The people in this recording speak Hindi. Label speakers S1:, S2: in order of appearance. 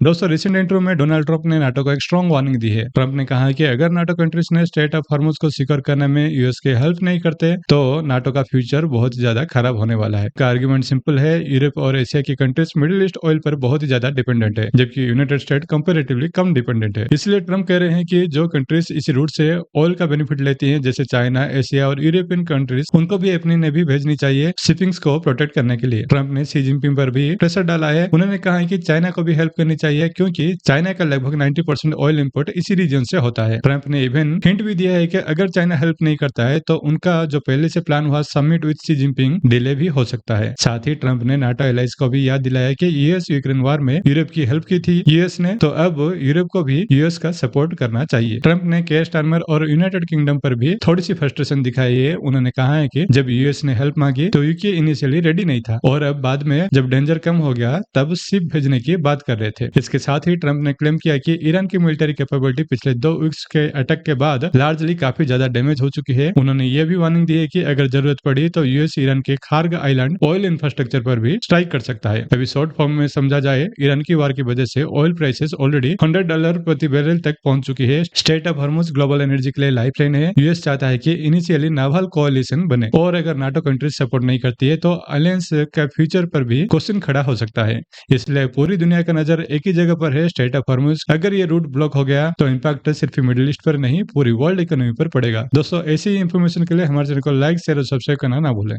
S1: दोस्तों रिसेंट इंटरव्यू में डोनाल्ड ट्रंप ने नाटो को एक स्ट्रॉन्ग वार्निंग दी है। ट्रंप ने कहा है कि अगर नाटो कंट्रीज ने स्टेट ऑफ हॉर्मुज को सिक्योर करने में यूएस के हेल्प नहीं करते तो नाटो का फ्यूचर बहुत ही ज्यादा खराब होने वाला है। का आर्गुमेंट सिंपल है, यूरोप और एशिया की कंट्रीज मिडिल ईस्ट ऑयल पर बहुत ही ज्यादा डिपेंडेंट है, जबकि यूनाइटेड स्टेट कंपेरेटिवली कम डिपेंडेंट है। इसलिए ट्रंप कह रहे हैं कि जो कंट्रीज इसी रूट से ऑयल का बेनिफिट लेती है, जैसे चाइना, एशिया और यूरोपियन कंट्रीज, उनको भी अपनी नेवी भेजनी चाहिए शिपिंग्स को प्रोटेक्ट करने के लिए। ट्रंप ने शी जिनपिंग पर भी प्रेशर डाला है। उन्होंने कहा है कि चाइना को भी हेल्प करनी चाहिए, क्योंकि चाइना का लगभग 90% ऑयल इंपोर्ट इसी रीजन से होता है। ट्रंप ने इवन हिंट भी दिया है कि अगर चाइना हेल्प नहीं करता है तो उनका जो पहले से प्लान हुआ summit with Xi Jinping delay भी हो सकता है। साथ ही ट्रंप ने नाटो एलाइज को भी याद दिलाया कि यूएस यूक्रेन वार में यूरोप की हेल्प की थी यूएस ने, तो अब यूरोप को भी यूएस का सपोर्ट करना चाहिए। ट्रंप ने केयर स्टारमर और यूनाइटेड किंगडम पर भी थोड़ी सी फ्रस्ट्रेशन दिखाई है। उन्होंने कहा है कि जब यूएस ने हेल्प मांगी तो यूके इनिशियली रेडी नहीं था और अब बाद में जब डेंजर कम हो गया तब शिप भेजने की बात कर रहे थे। इसके साथ ही ट्रंप ने क्लेम किया कि ईरान की मिलिट्री कैपेबिलिटी पिछले 2 वीक्स के अटैक के बाद लार्जली काफी ज्यादा डैमेज हो चुकी है। उन्होंने यह भी वार्निंग दी है कि अगर जरूरत पड़ी तो यूएस ईरान के खार्ग आइलैंड ऑयल इंफ्रास्ट्रक्चर पर भी स्ट्राइक कर सकता है। अभी शॉर्ट फॉर्म में समझा जाए, ईरान की वार की वजह से ऑयल प्राइसेस ऑलरेडी $100 प्रति बैरल तक पहुंच चुकी है। State of Hormuz global energy के लिए लाइफलाइन है। यूएस चाहता है कि इनिशियली नावल कोalition बने और अगर नाटो कंट्रीज सपोर्ट नहीं करती है तो अलायंस का फ्यूचर पर भी क्वेश्चन खड़ा हो सकता है। इसलिए पूरी दुनिया का नजर एक ही जगह पर है, स्टेट ऑफ हॉर्मुज। अगर ये रूट ब्लॉक हो गया तो इम्पैक्ट सिर्फ मिडिल ईस्ट पर नहीं पूरी वर्ल्ड इकोनॉमी पर पड़ेगा। दोस्तों ऐसी ही इंफॉर्मेशन के लिए हमारे चैनल को लाइक, शेयर और सब्सक्राइब करना ना भूलें।